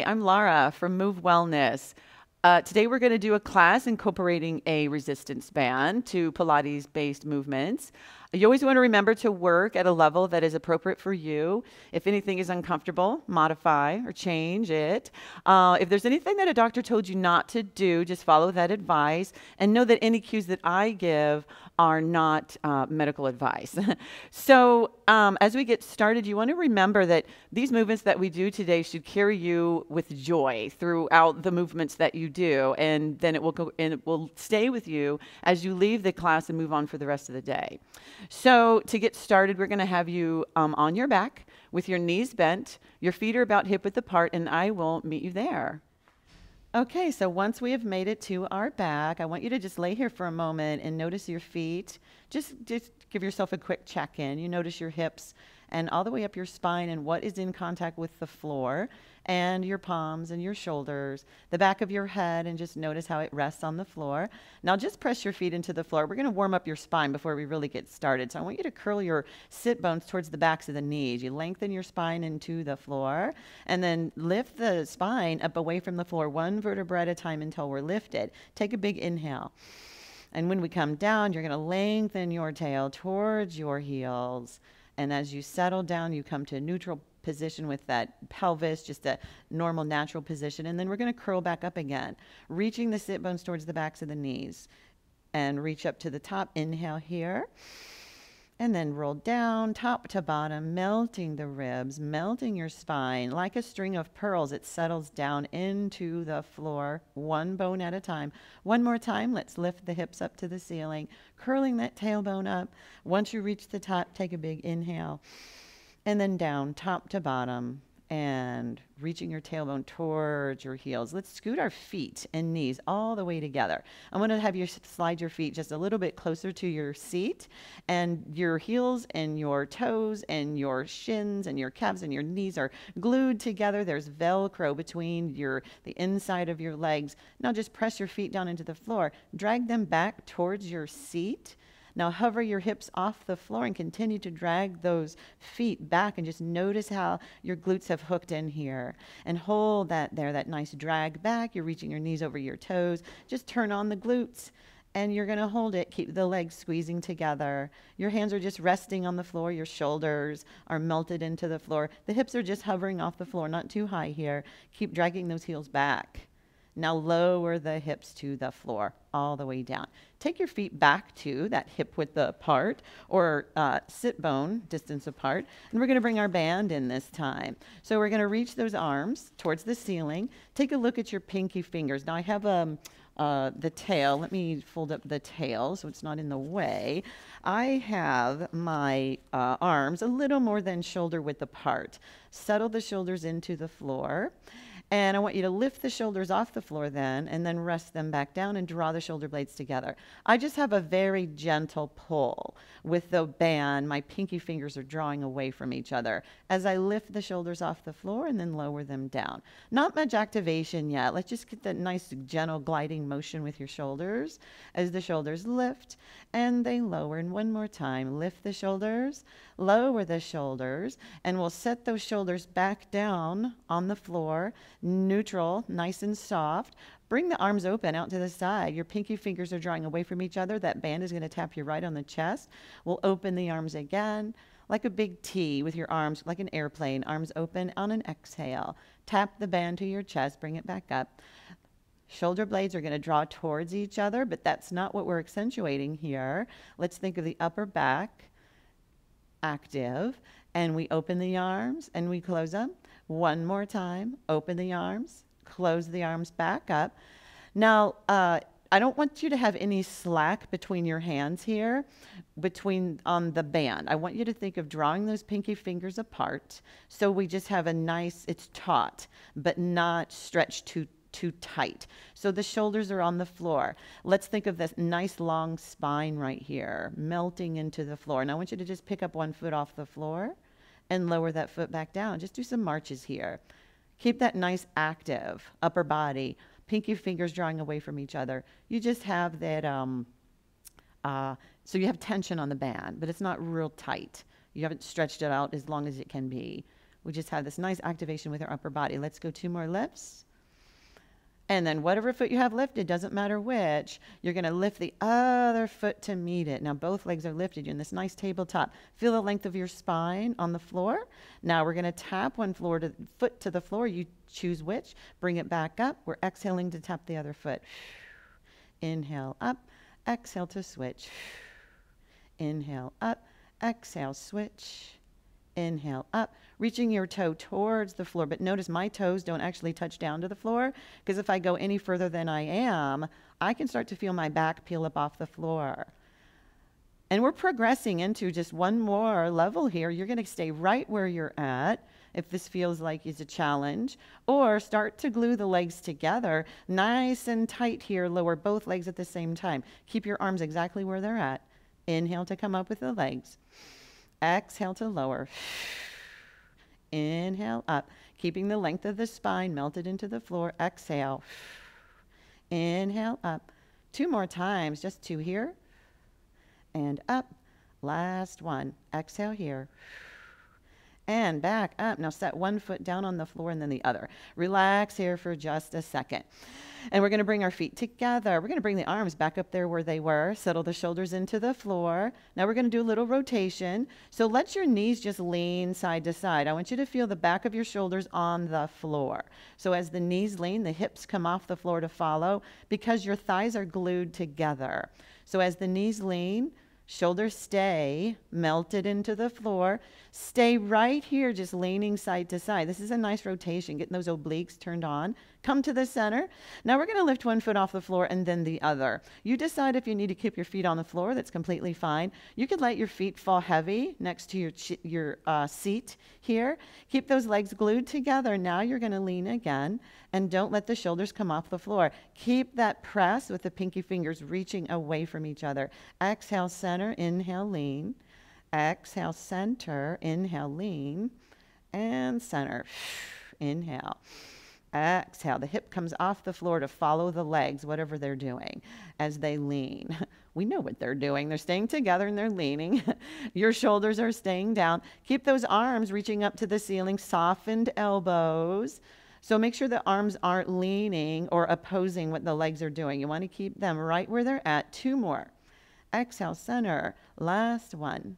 I'm Lara from Move Wellness. Today we're going to do a class incorporating a resistance band to Pilates-based movements. You always want to remember to work at a level that is appropriate for you. If anything is uncomfortable, modify or change it. If there's anything that a doctor told you not to do, just follow that advice and know that any cues that I give are not medical advice. So as we get started, you want to remember that these movements that we do today should carry you with joy throughout the movements that you do, and then it will go and it will stay with you as you leave the class and move on for the rest of the day. So to get started, we're going to have you on your back with your knees bent, your feet are about hip width apart, and I will meet you there. Okay, so once we have made it to our back, I want you to just lay here for a moment and notice your feet. Just give yourself a quick check-in. You notice your hips and all the way up your spine and what is in contact with the floor, and your palms and your shoulders, the back of your head, and just notice how it rests on the floor. Now just press your feet into the floor. We're going to warm up your spine before we really get started. So I want you to curl your sit bones towards the backs of the knees. You lengthen your spine into the floor and then lift the spine up away from the floor, one vertebra at a time until we're lifted. Take a big inhale. And when we come down, you're going to lengthen your tail towards your heels. And as you settle down, you come to a neutral position with that pelvis, just a normal, natural position. And then we're going to curl back up again, reaching the sit bones towards the backs of the knees. And reach up to the top. Inhale here. And then roll down, top to bottom, melting the ribs, melting your spine. Like a string of pearls, it settles down into the floor, one bone at a time. One more time, let's lift the hips up to the ceiling, curling that tailbone up. Once you reach the top, take a big inhale. And then down, top to bottom, and reaching your tailbone towards your heels. Let's scoot our feet and knees all the way together. I'm going to have you slide your feet just a little bit closer to your seat, and your heels and your toes and your shins and your calves and your knees are glued together. There's Velcro between the inside of your legs. Now just press your feet down into the floor. Drag them back towards your seat. Now hover your hips off the floor and continue to drag those feet back, and just notice how your glutes have hooked in here. And hold that there, that nice drag back. You're reaching your knees over your toes. Just turn on the glutes and you're going to hold it. Keep the legs squeezing together. Your hands are just resting on the floor. Your shoulders are melted into the floor. The hips are just hovering off the floor, not too high here. Keep dragging those heels back. Now lower the hips to the floor all the way down. Take your feet back to that hip width apart or sit bone distance apart. And we're going to bring our band in this time. So we're going to reach those arms towards the ceiling. Take a look at your pinky fingers. Now I have the tail. Let me fold up the tail so it's not in the way. I have my arms a little more than shoulder width apart. Settle the shoulders into the floor. And I want you to lift the shoulders off the floor then, and then rest them back down and draw the shoulder blades together. I just have a very gentle pull with the band. My pinky fingers are drawing away from each other as I lift the shoulders off the floor and then lower them down. Not much activation yet. Let's just get that nice gentle gliding motion with your shoulders as the shoulders lift and they lower. And one more time, lift the shoulders, lower the shoulders, and we'll set those shoulders back down on the floor. Neutral, nice and soft. Bring the arms open out to the side. Your pinky fingers are drawing away from each other. That band is going to tap you right on the chest. We'll open the arms again like a big T with your arms like an airplane. Arms open on an exhale. Tap the band to your chest. Bring it back up. Shoulder blades are going to draw towards each other, but that's not what we're accentuating here. Let's think of the upper back active, and we open the arms and we close them. One more time, open the arms, close the arms back up. Now, I don't want you to have any slack between your hands here, on the band. I want you to think of drawing those pinky fingers apart so we just have a nice, it's taut, but not stretched too tight. So the shoulders are on the floor. Let's think of this nice long spine right here, melting into the floor. And I want you to just pick up one foot off the floor and lower that foot back down. Just do some marches here. Keep that nice active upper body, pinky fingers drawing away from each other. You just have that, so you have tension on the band, but it's not real tight. You haven't stretched it out as long as it can be. We just have this nice activation with our upper body. Let's go 2 more lifts. And then whatever foot you have lifted, doesn't matter which, you're going to lift the other foot to meet it. Now both legs are lifted. You're in this nice tabletop. Feel the length of your spine on the floor. Now we're going to tap one foot to the floor. You choose which. Bring it back up. We're exhaling to tap the other foot. Inhale up. Exhale to switch. Inhale up. Exhale, switch. Inhale up, reaching your toe towards the floor. But notice my toes don't actually touch down to the floor, because if I go any further than I am, I can start to feel my back peel up off the floor. And we're progressing into just one more level here. You're going to stay right where you're at if this feels like it's a challenge, or start to glue the legs together nice and tight here. Lower both legs at the same time. Keep your arms exactly where they're at. Inhale to come up with the legs. Exhale to lower. Inhale up, keeping the length of the spine melted into the floor. Exhale. Inhale up. 2 more times, just 2 here. And up. Last one. Exhale here. And back up. Now set one foot down on the floor and then the other. Relax here for just a second. And we're going to bring our feet together. We're going to bring the arms back up there where they were. Settle the shoulders into the floor. Now we're going to do a little rotation. So let your knees just lean side to side. I want you to feel the back of your shoulders on the floor. So as the knees lean, the hips come off the floor to follow, because your thighs are glued together. So as the knees lean, shoulders stay melted into the floor. Stay right here, just leaning side to side. This is a nice rotation, getting those obliques turned on. Come to the center. Now we're going to lift one foot off the floor and then the other. You decide if you need to keep your feet on the floor. That's completely fine. You could let your feet fall heavy next to your seat here. Keep those legs glued together. Now you're going to lean again, and don't let the shoulders come off the floor. Keep that press with the pinky fingers reaching away from each other. Exhale, center. Inhale, lean. Exhale, center. Inhale, lean. And center. Inhale. Exhale. The hip comes off the floor to follow the legs, whatever they're doing, as they lean. We know what they're doing. They're staying together and they're leaning. Your shoulders are staying down. Keep those arms reaching up to the ceiling. Softened elbows. So make sure the arms aren't leaning or opposing what the legs are doing. You want to keep them right where they're at. 2 more. Exhale, center. Last one.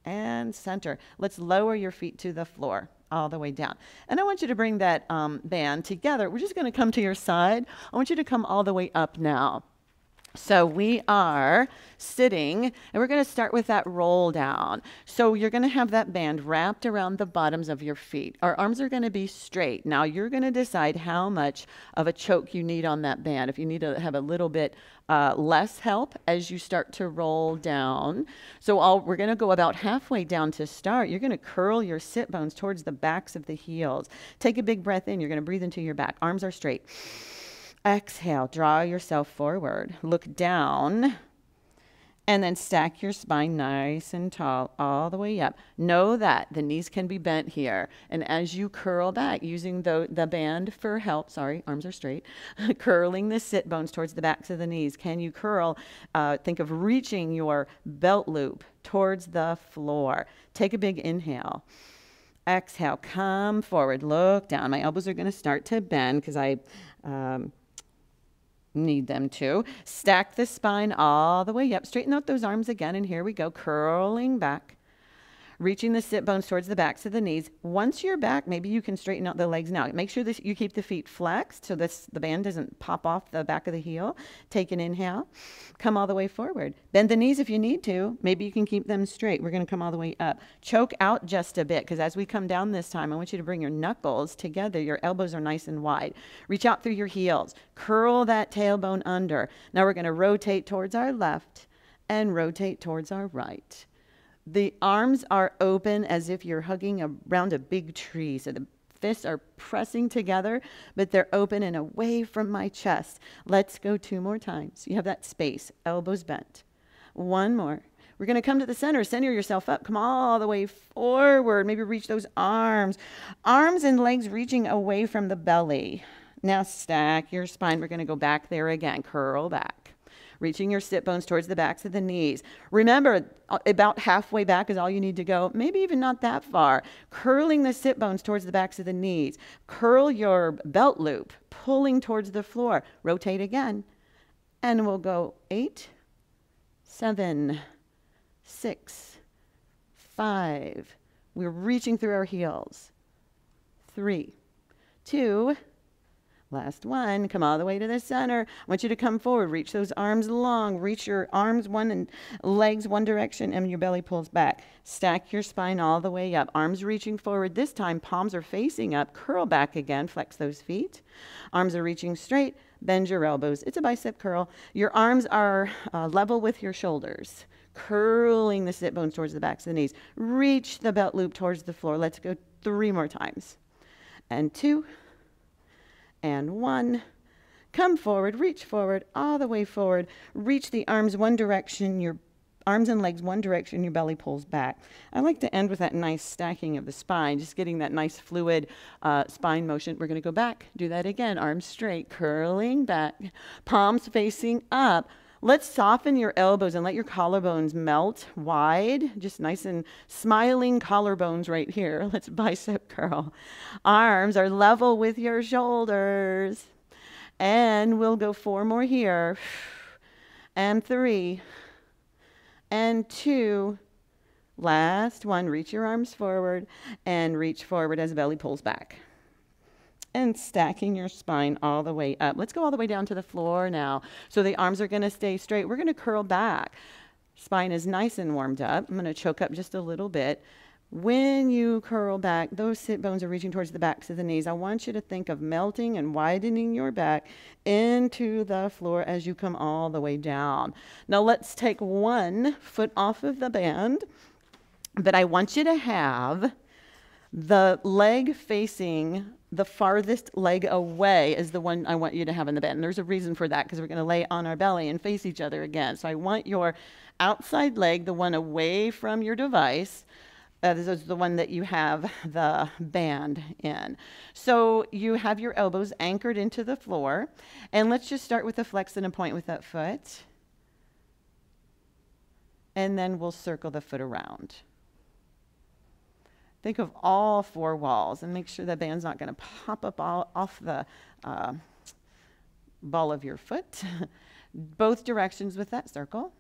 And center. Let's lower your feet to the floor all the way down. And I want you to bring that band together. We're just going to come to your side. I want you to come all the way up now. So we are sitting, and we're going to start with that roll down. So you're going to have that band wrapped around the bottoms of your feet. Our arms are going to be straight. Now you're going to decide how much of a choke you need on that band. If you need to have a little bit less help as you start to roll down. So we're going to go about halfway down to start. You're going to curl your sit bones towards the backs of the heels. Take a big breath in. You're going to breathe into your back. Arms are straight. Exhale, draw yourself forward, look down, and then stack your spine nice and tall all the way up. Know that the knees can be bent here. And as you curl back, using the band for help, arms are straight, curling the sit bones towards the backs of the knees. Can you curl? Think of reaching your belt loop towards the floor. Take a big inhale. Exhale, come forward, look down. My elbows are going to start to bend because I need them to. Stack the spine all the way up. Straighten out those arms again, and here we go. Curling back. Reaching the sit bones towards the backs of the knees. Once you're back, maybe you can straighten out the legs now. Make sure that you keep the feet flexed so the band doesn't pop off the back of the heel. Take an inhale. Come all the way forward. Bend the knees if you need to. Maybe you can keep them straight. We're going to come all the way up. Choke out just a bit, because as we come down this time, I want you to bring your knuckles together. Your elbows are nice and wide. Reach out through your heels. Curl that tailbone under. Now we're going to rotate towards our left and rotate towards our right. The arms are open as if you're hugging around a big tree. So the fists are pressing together, but they're open and away from my chest. Let's go 2 more times. You have that space, elbows bent. 1 more. We're going to come to the center. Center yourself up. Come all the way forward. Maybe reach those arms. Arms and legs reaching away from the belly. Now stack your spine. We're going to go back there again. Curl back. Reaching your sit bones towards the backs of the knees. Remember, about halfway back is all you need to go, maybe even not that far. Curling the sit bones towards the backs of the knees. Curl your belt loop, pulling towards the floor. Rotate again. And we'll go 8, 7, 6, 5. We're reaching through our heels. 3, 2, last one. Come all the way to the center. I want you to come forward. Reach those arms long. Reach your arms one and legs one direction, and your belly pulls back. Stack your spine all the way up. Arms reaching forward. This time, palms are facing up. Curl back again. Flex those feet. Arms are reaching straight. Bend your elbows. It's a bicep curl. Your arms are level with your shoulders. Curling the sit bones towards the backs of the knees. Reach the belt loop towards the floor. Let's go 3 more times. And 2, and 1. Come forward, reach forward, all the way forward. Reach the arms one direction, your arms and legs one direction, your belly pulls back. I like to end with that nice stacking of the spine, just getting that nice fluid spine motion. We're going to go back, do that again. Arms straight, curling back, palms facing up. Let's soften your elbows and let your collarbones melt wide. Just nice and smiling collarbones right here. Let's bicep curl. Arms are level with your shoulders. And we'll go 4 more here. And 3. And 2. Last one. Reach your arms forward and reach forward as belly pulls back. And stacking your spine all the way up. Let's go all the way down to the floor now. So the arms are going to stay straight. We're going to curl back. Spine is nice and warmed up. I'm going to choke up just a little bit. When you curl back, those sit bones are reaching towards the backs of the knees. I want you to think of melting and widening your back into the floor as you come all the way down. Now let's take one foot off of the band, but I want you to have the leg facing the farthest leg away is the one I want you to have in the band. And there's a reason for that because we're going to lay on our belly and face each other again. So I want your outside leg, the one away from your device. This is the one that you have the band in. So you have your elbows anchored into the floor. And let's just start with a flex and a point with that foot. And then we'll circle the foot around. Think of all 4 walls and make sure the band's not going to pop up off the ball of your foot. Both directions with that circle.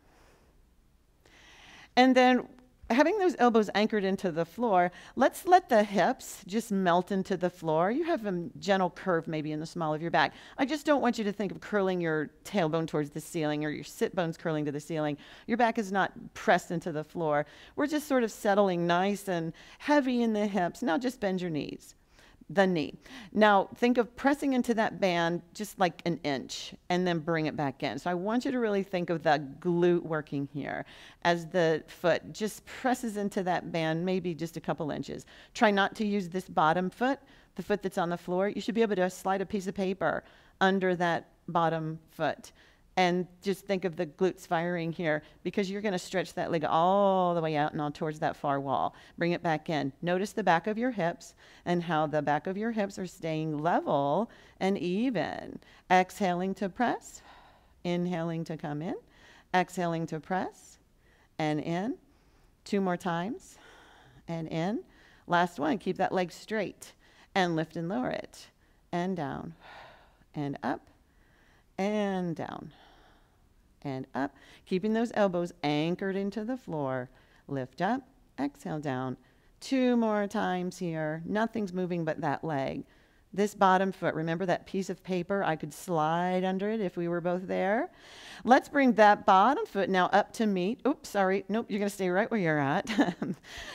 And then having those elbows anchored into the floor, let's let the hips just melt into the floor. You have a gentle curve maybe in the small of your back. I just don't want you to think of curling your tailbone towards the ceiling or your sit bones curling to the ceiling. Your back is not pressed into the floor. We're just sort of settling nice and heavy in the hips. Now just bend your knees. The knee. Now think of pressing into that band just like an inch and then bring it back in. So I want you to really think of the glute working here as the foot just presses into that band maybe just a couple inches. Try not to use this bottom foot, the foot that's on the floor. You should be able to slide a piece of paper under that bottom foot. And just think of the glutes firing here because you're going to stretch that leg all the way out and on towards that far wall. Bring it back in. Notice the back of your hips and how the back of your hips are staying level and even. Exhaling to press, inhaling to come in, exhaling to press and in. 2 more times and in. Last one, keep that leg straight and lift and lower it and down and up and down and up, keeping those elbows anchored into the floor. Lift up, exhale down. 2 more times here. Nothing's moving but that leg. This bottom foot, remember that piece of paper? I could slide under it if we were both there. Let's bring that bottom foot now up to meet. Oops, sorry. Nope, you're going to stay right where you're at.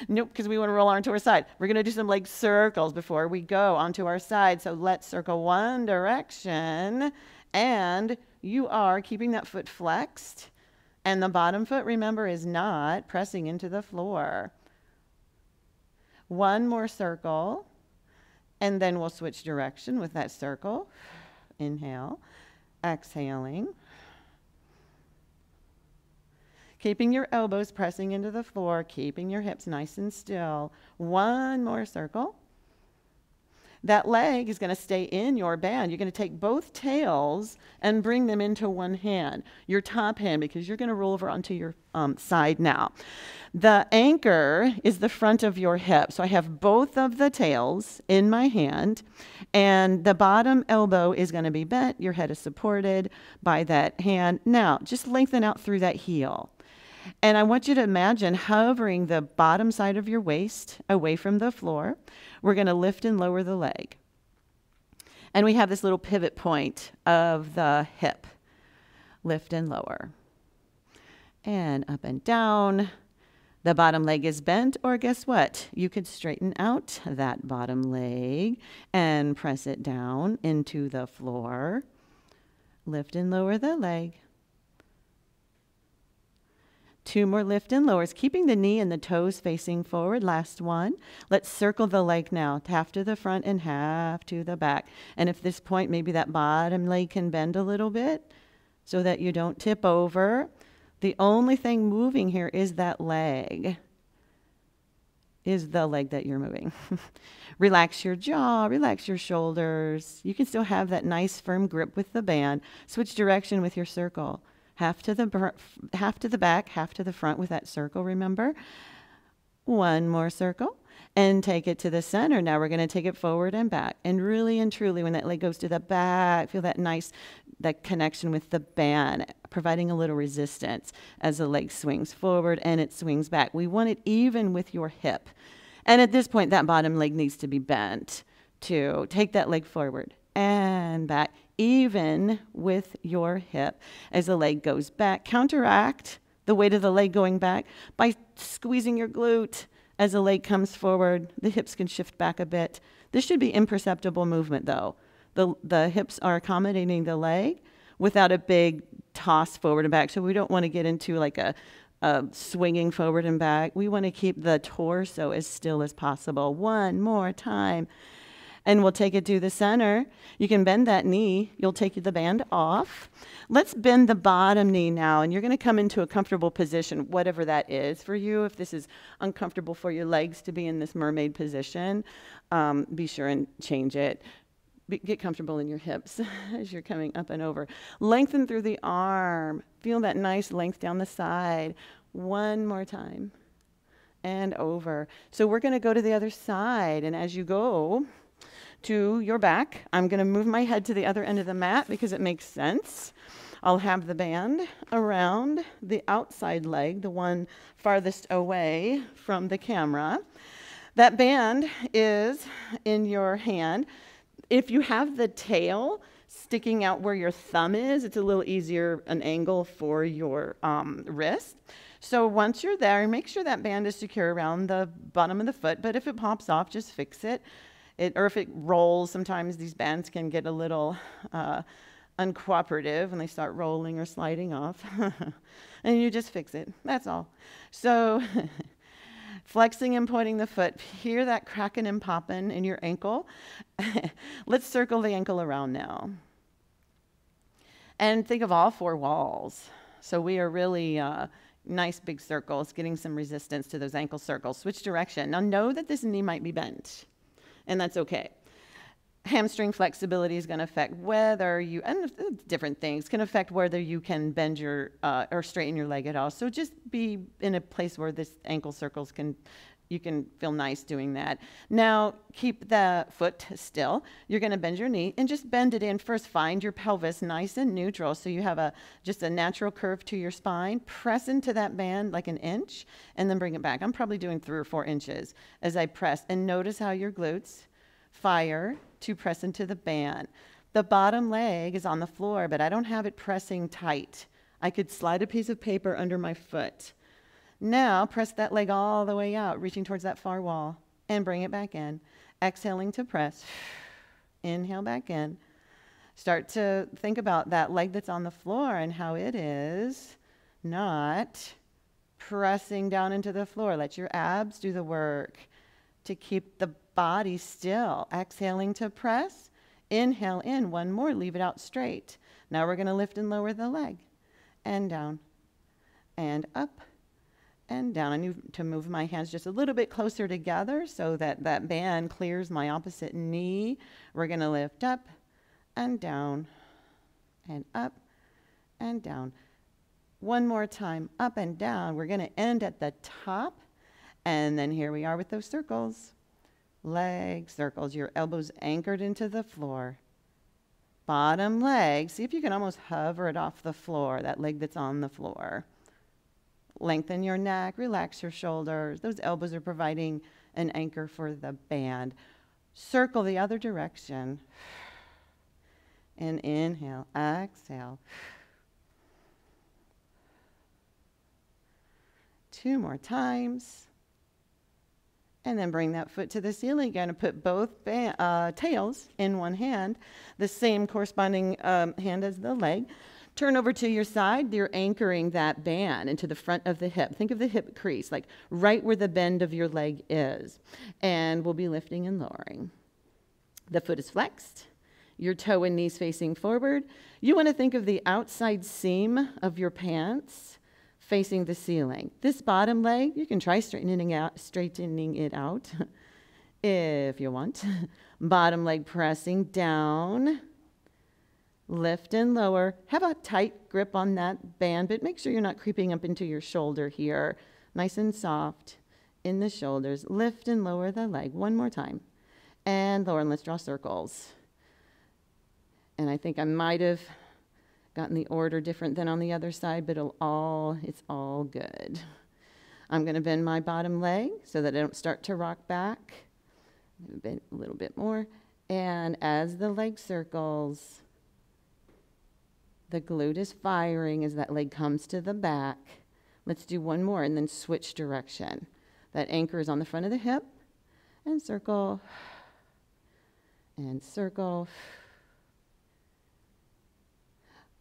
Nope, because we want to roll onto our side. We're going to do some leg circles before we go onto our side. So let's circle one direction. And you are keeping that foot flexed. And the bottom foot, remember, is not pressing into the floor. 1 more circle. And then we'll switch direction with that circle. Inhale, exhaling. Keeping your elbows pressing into the floor, keeping your hips nice and still. 1 more circle. That leg is going to stay in your band. You're going to take both tails and bring them into one hand, your top hand, because you're going to roll over onto your side now. The anchor is the front of your hip. So I have both of the tails in my hand, and the bottom elbow is going to be bent. Your head is supported by that hand. Now, just lengthen out through that heel. And I want you to imagine hovering the bottom side of your waist away from the floor. We're going to lift and lower the leg. And we have this little pivot point of the hip. Lift and lower. And up and down. The bottom leg is bent, or guess what? You could straighten out that bottom leg and press it down into the floor. Lift and lower the leg. 2 more lift and lowers, keeping the knee and the toes facing forward. Last one. Let's circle the leg now, half to the front and half to the back. And at this point, maybe that bottom leg can bend a little bit so that you don't tip over. The only thing moving here is that leg, is the leg that you're moving. Relax your jaw, relax your shoulders. You can still have that nice firm grip with the band. Switch direction with your circle. Half to the back, half to the front with that circle, remember? One more circle and take it to the center. Now we're going to take it forward and back. And really and truly, when that leg goes to the back, feel that nice, that connection with the band, providing a little resistance as the leg swings forward and it swings back. We want it even with your hip. And at this point, that bottom leg needs to be bent to take that leg forward and back, even with your hip as the leg goes back. Counteract the weight of the leg going back by squeezing your glute as the leg comes forward. The hips can shift back a bit. This should be imperceptible movement, though. The hips are accommodating the leg without a big toss forward and back. So we don't want to get into like a swinging forward and back. We want to keep the torso as still as possible. One more time. And we'll take it to the center. You can bend that knee. You'll take the band off. Let's bend the bottom knee now. And you're going to come into a comfortable position, whatever that is for you. If this is uncomfortable for your legs to be in this mermaid position, be sure and change it. Get comfortable in your hips as you're coming up and over. Lengthen through the arm. Feel that nice length down the side. One more time. And over. So we're going to go to the other side. And as you go to your back, I'm going to move my head to the other end of the mat because it makes sense. I'll have the band around the outside leg, the one farthest away from the camera. That band is in your hand. If you have the tail sticking out where your thumb is, it's a little easier an angle for your wrist. So once you're there, make sure that band is secure around the bottom of the foot. But if it pops off, just fix it. Or if it rolls, sometimes these bands can get a little uncooperative when they start rolling or sliding off. And you just fix it. That's all. So flexing and pointing the foot. Hear that cracking and popping in your ankle. Let's circle the ankle around now. And think of all 4 walls. So we are really nice big circles, getting some resistance to those ankle circles. Switch direction. Now know that this knee might be bent. And that's okay. Hamstring flexibility is going to affect whether you, and different things can affect whether you can bend your, or straighten your leg at all. So just be in a place where this ankle circles you can feel nice doing that. Now keep the foot still. You're going to bend your knee and just bend it in. First, find your pelvis nice and neutral so you have just a natural curve to your spine. Press into that band like 1 inch and then bring it back. I'm probably doing 3 or 4 inches as I press. And notice how your glutes fire to press into the band. The bottom leg is on the floor, but I don't have it pressing tight. I could slide a piece of paper under my foot. Now press that leg all the way out, reaching towards that far wall, and bring it back in. Exhaling to press. Inhale back in. Start to think about that leg that's on the floor and how it is not pressing down into the floor. Let your abs do the work to keep the body still. Exhaling to press. Inhale in. 1 more. Leave it out straight. Now we're going to lift and lower the leg. And down. And up. and down. I need to move my hands just a little bit closer together so that that band clears my opposite knee. We're going to lift up and down and up and down. One more time, up and down. We're going to end at the top. And then here we are with those circles. Leg circles, your elbows anchored into the floor. Bottom leg, see if you can almost hover it off the floor, that leg that's on the floor. Lengthen your neck, relax your shoulders. Those elbows are providing an anchor for the band. Circle the other direction. And inhale, exhale. 2 more times. And then bring that foot to the ceiling again and put both tails in one hand, the same corresponding hand as the leg. Turn over to your side. You're anchoring that band into the front of the hip. Think of the hip crease, like right where the bend of your leg is. And we'll be lifting and lowering. The foot is flexed. Your toe and knees facing forward. You want to think of the outside seam of your pants facing the ceiling. This bottom leg, you can try straightening it out if you want. Bottom leg pressing down. Lift and lower. Have a tight grip on that band, but make sure you're not creeping up into your shoulder here. Nice and soft in the shoulders. Lift and lower the leg. One more time. And lower, and let's draw circles. And I think I might have gotten the order different than on the other side, but it's all good. I'm going to bend my bottom leg so that I don't start to rock back. Bend a little bit more. And as the leg circles, the glute is firing as that leg comes to the back. Let's do one more and then switch direction. That anchor is on the front of the hip. And circle. And circle.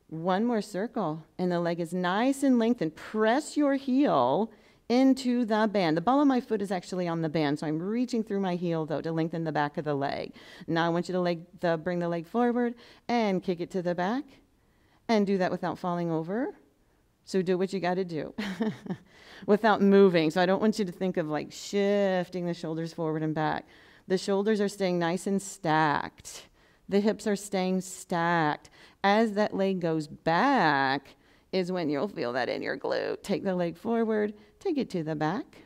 One more circle, and the leg is nice and lengthened. Press your heel into the band. The ball of my foot is actually on the band, so I'm reaching through my heel, though, to lengthen the back of the leg. Now I want you to bring the leg forward and kick it to the back, and do that without falling over. So do what you got to do without moving. So I don't want you to think of like shifting the shoulders forward and back. The shoulders are staying nice and stacked. The hips are staying stacked. As that leg goes back is when you'll feel that in your glute. Take the leg forward, take it to the back,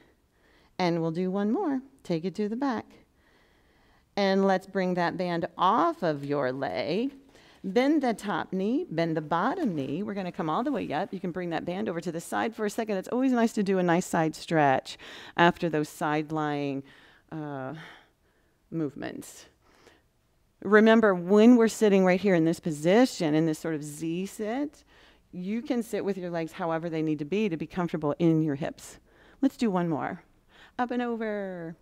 and we'll do one more. Take it to the back. And let's bring that band off of your leg. Bend the top knee, bend the bottom knee. We're going to come all the way up. You can bring that band over to the side for a second. It's always nice to do a nice side stretch after those side-lying movements. Remember, when we're sitting right here in this position, in this sort of Z sit, you can sit with your legs however they need to be comfortable in your hips. Let's do one more. Up and over.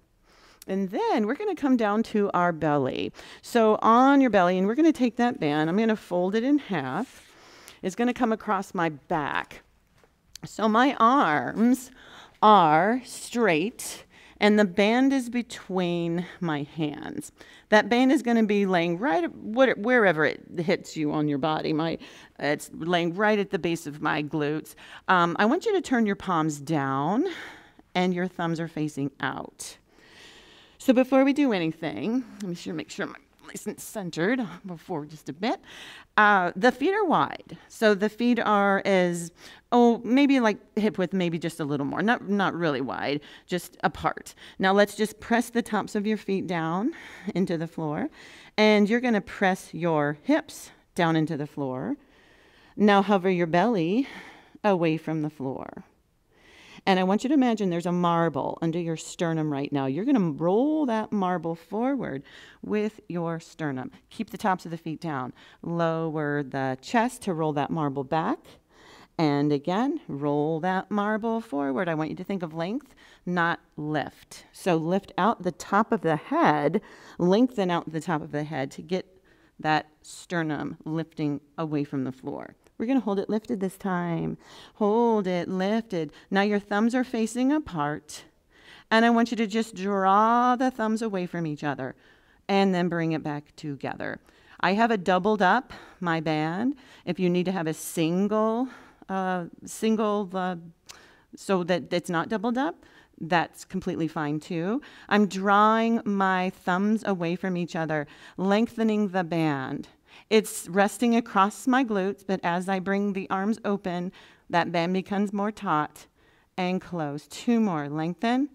And then we're going to come down to our belly. So on your belly, and we're going to take that band. I'm going to fold it in half. It's going to come across my back. So my arms are straight, and the band is between my hands. That band is going to be laying right wherever it hits you on your body. It's laying right at the base of my glutes. I want you to turn your palms down, and your thumbs are facing out. So before we do anything, let me make sure I'm nice and centered before just a bit. The feet are wide. So the feet are maybe like hip width, maybe just a little more. Not really wide, just apart. Now let's just press the tops of your feet down into the floor. And you're going to press your hips down into the floor. Now hover your belly away from the floor. And I want you to imagine there's a marble under your sternum right now. You're going to roll that marble forward with your sternum. Keep the tops of the feet down. Lower the chest to roll that marble back. And again, roll that marble forward. I want you to think of length, not lift. So lift out the top of the head, lengthen out the top of the head to get that sternum lifting away from the floor. We're going to hold it lifted this time. Hold it lifted. Now your thumbs are facing apart. And I want you to just draw the thumbs away from each other and then bring it back together. I have a doubled up my band. If you need to have a single so that it's not doubled up. That's completely fine too. I'm drawing my thumbs away from each other, lengthening the band. It's resting across my glutes, but as I bring the arms open, that band becomes more taut and close. 2 more. Lengthen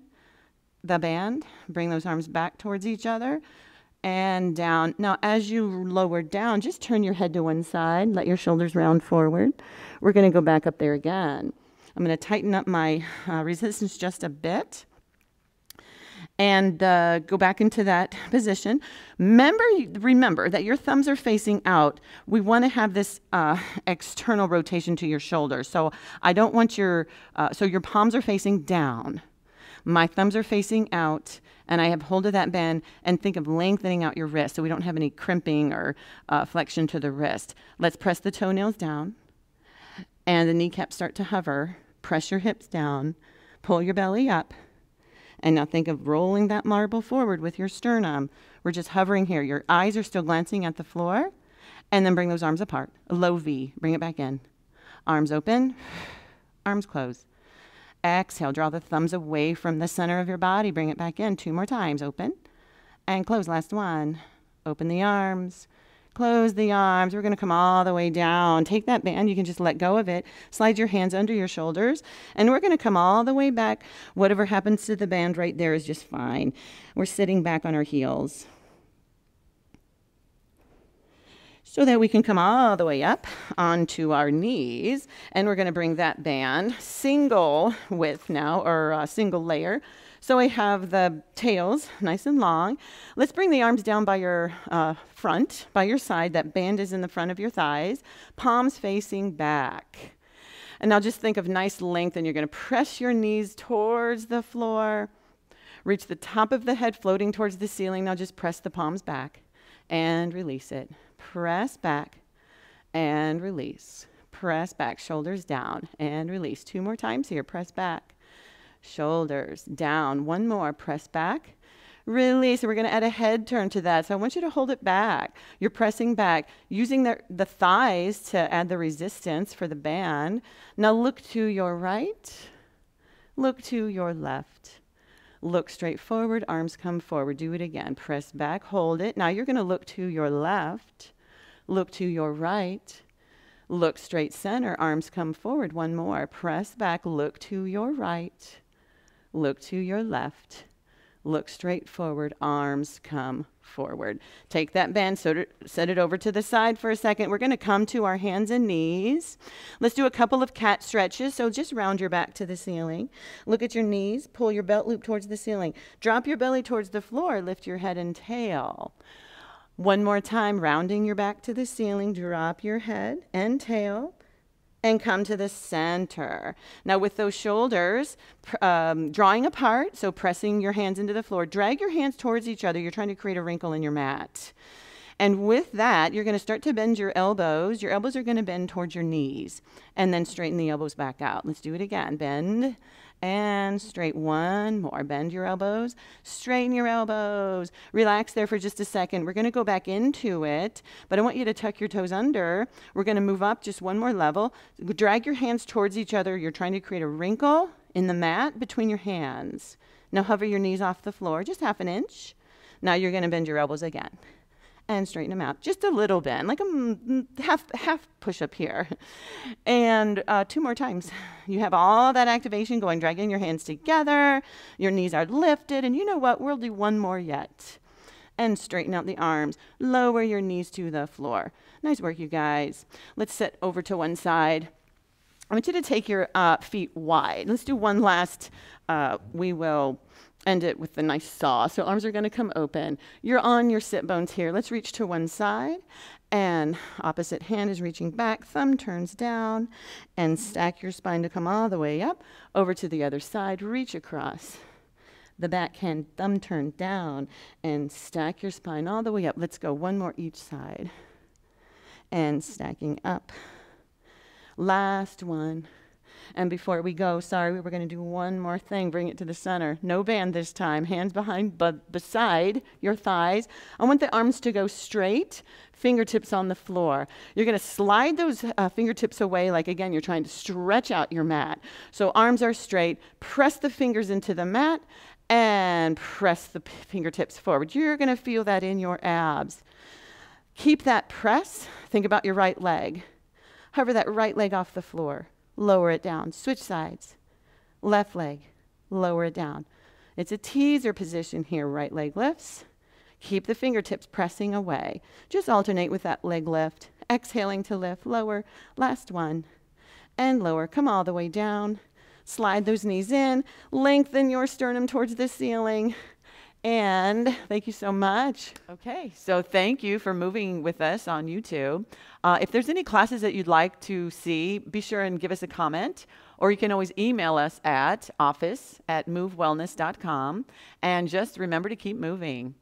the band. Bring those arms back towards each other and down. Now, as you lower down, just turn your head to one side. Let your shoulders round forward. We're going to go back up there again. I'm going to tighten up my resistance just a bit and go back into that position. Remember that your thumbs are facing out. We want to have this external rotation to your shoulders. So I don't want your palms are facing down. My thumbs are facing out, and I have hold of that band, and think of lengthening out your wrist so we don't have any crimping or flexion to the wrist. Let's press the toenails down, and the kneecaps start to hover. Press your hips down, pull your belly up, and now think of rolling that marble forward with your sternum. We're just hovering here. Your eyes are still glancing at the floor, and then bring those arms apart. A low V, bring it back in. Arms open, arms close. Exhale, draw the thumbs away from the center of your body. Bring it back in 2 more times. Open and close. Last one. Open the arms. Close the arms. We're going to come all the way down. Take that band. You can just let go of it. Slide your hands under your shoulders. And we're going to come all the way back. Whatever happens to the band right there is just fine. We're sitting back on our heels, so that we can come all the way up onto our knees. And we're going to bring that band single width now, or single layer. So I have the tails nice and long. Let's bring the arms down by your front, by your side. That band is in the front of your thighs, palms facing back. And now just think of nice length, and you're going to press your knees towards the floor. Reach the top of the head, floating towards the ceiling. Now just press the palms back and release it. Press back and release. Press back, shoulders down and release. 2 more times here. Press back, shoulders down. 1 more. Press back, release. And we're going to add a head turn to that. So I want you to hold it back. You're pressing back, using the thighs to add the resistance for the band. Now look to your right. Look to your left. Look straight forward. Arms come forward. Do it again. Press back. Hold it. Now you're going to look to your left. Look to your right. Look straight center. Arms come forward. 1 more. Press back. Look to your right. Look to your left. Look straight forward. Arms come forward. Take that band, set it over to the side for a second. We're going to come to our hands and knees. Let's do a couple of cat stretches. So just round your back to the ceiling. Look at your knees. Pull your belt loop towards the ceiling. Drop your belly towards the floor. Lift your head and tail. 1 more time, rounding your back to the ceiling. Drop your head and tail and come to the center. Now with those shoulders drawing apart, so pressing your hands into the floor, drag your hands towards each other. You're trying to create a wrinkle in your mat. And with that, you're going to start to bend your elbows. Your elbows are going to bend towards your knees, and then straighten the elbows back out. Let's do it again. Bend and straight. 1 more. Bend your elbows, straighten your elbows. Relax there for just a second. We're going to go back into it, but I want you to tuck your toes under. We're going to move up just 1 more level. Drag your hands towards each other. You're trying to create a wrinkle in the mat between your hands. Now hover your knees off the floor, just 1/2 inch. Now you're going to bend your elbows again and straighten them out just a little bit, like a half push up here. And 2 more times. You have all that activation going, dragging your hands together. Your knees are lifted. And you know what? We'll do 1 more yet. And straighten out the arms. Lower your knees to the floor. Nice work, you guys. Let's sit over to one side. I want you to take your feet wide. Let's do one last. We will end it with a nice saw. So arms are going to come open. You're on your sit bones here. Let's reach to one side, and opposite hand is reaching back. Thumb turns down, and stack your spine to come all the way up. Over to the other side. Reach across. The back hand, thumb turned down, and stack your spine all the way up. Let's go 1 more each side. And stacking up. Last one. And before we go, sorry, we were going to do one more thing. Bring it to the center. No band this time. Hands behind, but beside your thighs. I want the arms to go straight, fingertips on the floor. You're going to slide those fingertips away like, again, you're trying to stretch out your mat. So arms are straight. Press the fingers into the mat and press the fingertips forward. You're going to feel that in your abs. Keep that press. Think about your right leg. Hover that right leg off the floor. Lower it down. Switch sides. Left leg. Lower it down. It's a teaser position here. Right leg lifts. Keep the fingertips pressing away. Just alternate with that leg lift. Exhaling to lift. Lower. Last one. And lower. Come all the way down. Slide those knees in. Lengthen your sternum towards the ceiling. And thank you so much. Okay, so thank you for moving with us on YouTube. If there's any classes that you'd like to see, be sure and give us a comment, or you can always email us at office@movewellness.com. And just remember to keep moving.